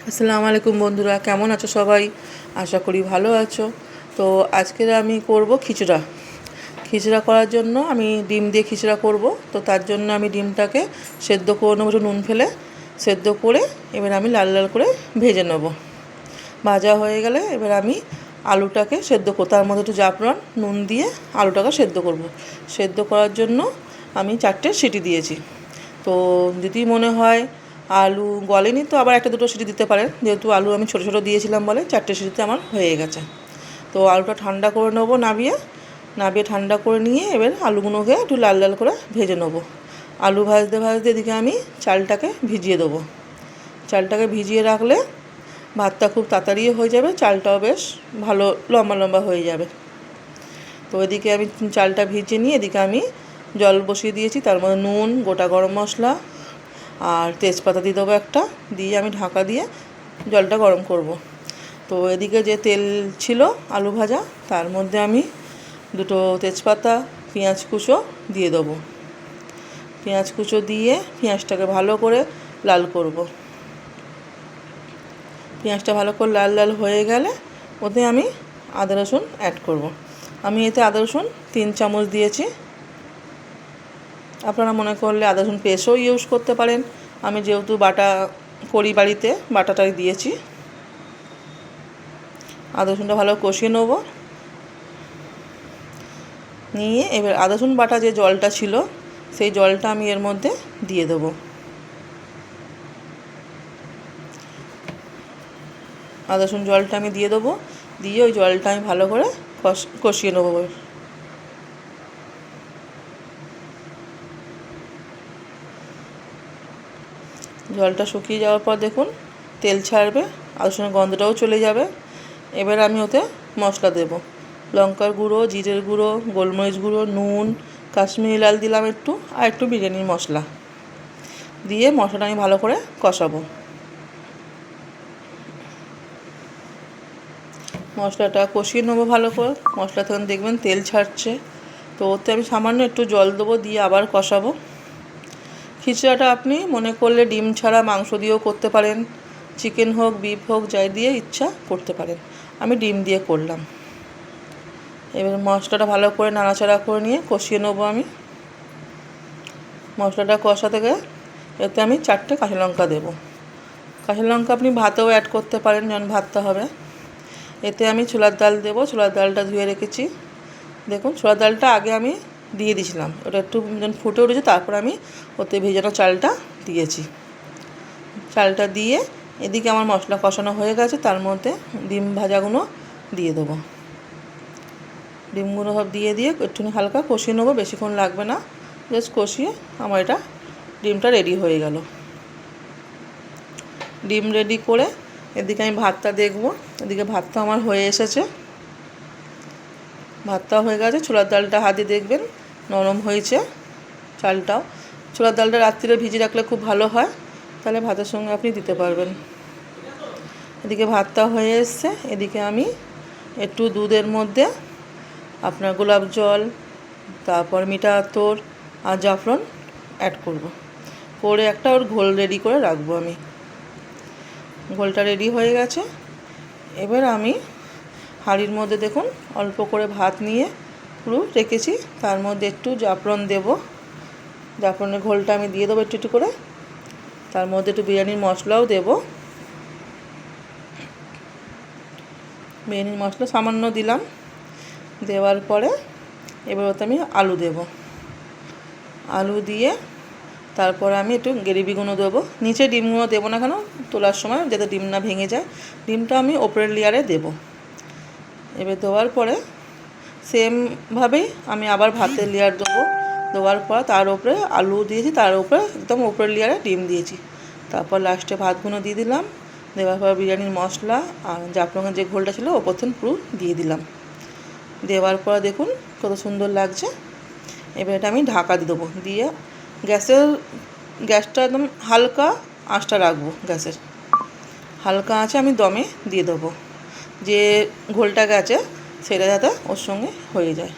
আসসালামু আলাইকুম বন্ধুরা, কেমন আছো সবাই? আশা করি ভালো আছো। তো আজকে আমি করব খিচুড়া। খিচুড়া করার জন্য আমি ডিম দিয়ে খিচুড়া করব। তো তার জন্য আমি ডিমটাকে সেদ্ধ করে নেবো, একটু নুন ফেলে সেদ্ধ করে এবার আমি লাল লাল করে ভেজে নেব। ভাজা হয়ে গেলে এবার আমি আলুটাকে সেদ্ধ করব, তার মধ্যে একটু জাফরান নুন দিয়ে আলুটাকে সেদ্ধ করব। সেদ্ধ করার জন্য আমি 4টে সিটি দিয়েছি। তো যদি মনে হয় আলু গলেনি তো আবার 1-2 সিটি দিতে পারেন, যেহেতু আলু আমি ছোটো ছোটো দিয়েছিলাম বলে 4টে সিটিতে আমার হয়ে গেছে। তো আলুটা ঠান্ডা করে নেবো, নাবিয়ে ঠান্ডা করে নিয়ে এবার আলুগুলোকে একটু লাল লাল করে ভেজে নেবো। আলু ভাজতে ভাজতে এদিকে আমি চালটাকে ভিজিয়ে দেবো। চালটাকে ভিজিয়ে রাখলে ভাতটা খুব তাড়াতাড়ি হয়ে যাবে, চালটাও বেশ ভালো লম্বা লম্বা হয়ে যাবে। তো এদিকে আমি চালটা ভিজিয়ে নিয়ে এদিকে আমি জল বসিয়ে দিয়েছি, তার মধ্যে নুন, গোটা গরম মশলা আর তেজপাতা দিয়ে দেবো একটা, দিয়ে আমি ঢাকা দিয়ে জলটা গরম করব। তো এদিকে যে তেল ছিল আলু ভাজা, তার মধ্যে আমি 2টো তেজপাতা, পেঁয়াজ কুচো দিয়ে দেবো। পেঁয়াজ কুচো দিয়ে পেঁয়াজটাকে ভালো করে লাল করব। পেঁয়াজটা ভালো করে লাল লাল হয়ে গেলে ওতে আমি আদা রসুন অ্যাড করব। আমি এতে আদা রসুন 3 চামচ দিয়েছি। আপনারা মনে করলে আদা রসুন পেস্টও ইউজ করতে পারেন। আমি যেহেতু বাটা করি বাড়িতে, বাটাটাই দিয়েছি। আদা রসুনটা ভালো কষিয়ে নেবো। নিয়ে এবার আদা রসুন বাটা যে জলটা ছিল সেই জলটা আমি এর মধ্যে দিয়ে দেবো। আদা রসুন জলটা আমি দিয়ে দেবো, দিয়ে ওই জলটা আমি ভালো করে কষিয়ে নেবো। জলটা শুকিয়ে যাওয়ার পর দেখুন তেল ছাড়বে, আদা রসুনের গন্ধটাও চলে যাবে। এবার আমি ওতে মশলা দেব। লঙ্কার গুঁড়ো, জিরের গুঁড়ো, গোলমরিচ গুঁড়ো, নুন, কাশ্মীরি লাল দিলাম একটু, আর একটু বিরিয়ানির মশলা দিয়ে মশলাটা আমি ভালো করে কষাবো। মশলাটা কষিয়ে নেবো ভালো করে। মশলা তখন দেখবেন তেল ছাড়ছে, তো ওতে আমি সামান্য একটু জল দেবো, দিয়ে আবার কষাবো। খিচুড়াটা আপনি মনে করলে ডিম ছাড়া মাংস দিয়েও করতে পারেন, চিকেন হোক, বিফ হোক, যাই দিয়ে ইচ্ছা করতে পারেন। আমি ডিম দিয়ে করলাম। এবার মশলাটা ভালো করে নাড়াচাড়া করে নিয়ে কষিয়ে নেবো আমি। মশলাটা কষা থেকে এতে আমি 4টে কাঁচা লঙ্কা দেবো। কাঁচা লঙ্কা আপনি ভাতেও অ্যাড করতে পারেন যখন ভাতটা হবে। এতে আমি ছোলার ডাল দেবো। ছোলার ডালটা ধুয়ে রেখেছি। দেখুন ছোলার ডালটা আগে আমি দিয়ে দিয়েছিলাম, ওটা একটু যখন ফুটে উঠেছে তারপর আমি ওতে ভেজানো চালটা দিয়েছি। চালটা দিয়ে এদিকে আমার মশলা কষানো হয়ে গেছে, তার মধ্যে ডিম ভাজাগুলো দিয়ে দেবো। ডিমগুলো সব দিয়ে একটুখানি হালকা কষিয়ে নেবো, বেশিক্ষণ লাগবে না, জাস্ট কষিয়ে আমার এটা ডিমটা রেডি হয়ে গেল। ডিম রেডি করে এদিকে আমি ভাতটা দেখব। এদিকে ভাতটা আমার হয়ে এসেছে, ভাতটা হয়ে গেছে। ছোলার ডালটা হাত দিয়ে দেখবেন নরম হয়েছে। চালটাও, ছোলার ডালটা রাত্রিরে ভিজিয়ে রাখলে খুব ভালো হয়, তাহলে ভাতের সঙ্গে আপনি দিতে পারবেন। এদিকে ভাতটা হয়ে এসছে। এদিকে আমি একটু দুধের মধ্যে আপনার গোলাপ জল, তারপর মিঠা আতর আর জাফরান অ্যাড করব, করে একটা ওর ঘোল রেডি করে রাখবো আমি। ঘোলটা রেডি হয়ে গেছে। এবার আমি হাঁড়ির মধ্যে দেখুন অল্প করে ভাত নিয়ে পুরো রেখেছি, তার মধ্যে একটু জাফরান দেব। জাফরানের ঘোলটা আমি দিয়ে দেবো একটু একটু করে, তার মধ্যে একটু বিরিয়ানির মশলাও দেব। বিরিয়ানির মশলা সামান্য দিলাম। দেওয়ার পরে এবার ওতে আমি আলু দেব। আলু দিয়ে তারপরে আমি একটু গ্রেভিগুলো দেবো। নিচে ডিমগুলো দেবো না কেন, তোলার সময় যাতে ডিম না ভেঙে যায়। ডিমটা আমি ওপরের লেয়ারে দেব। এবার দেওয়ার পরে সেমভাবেই আমি আবার ভাতের লেয়ার দেবো। দেওয়ার পর তার উপরে আলু দিয়েছি, তার উপরে একদম ওপরের লেয়ারে ডিম দিয়েছি। তারপর লাস্টে ভাতগুলো দিয়ে দিলাম। দেওয়ার পর বিরিয়ানির মশলা আর জাফরানের যে ঘোলটা ছিল ওপর থেকে পুরো দিয়ে দিলাম। দেওয়ার পর দেখুন কত সুন্দর লাগছে। এবার এটা আমি ঢাকা দিয়ে দেবো, দিয়ে গ্যাসটা একদম হালকা আঁচটা রাখবো। গ্যাসের হালকা আঁচে আমি দমে দিয়ে দেবো, যে ঘোলটা গেছে সেটা যাতে ওর সঙ্গে হয়ে যায়।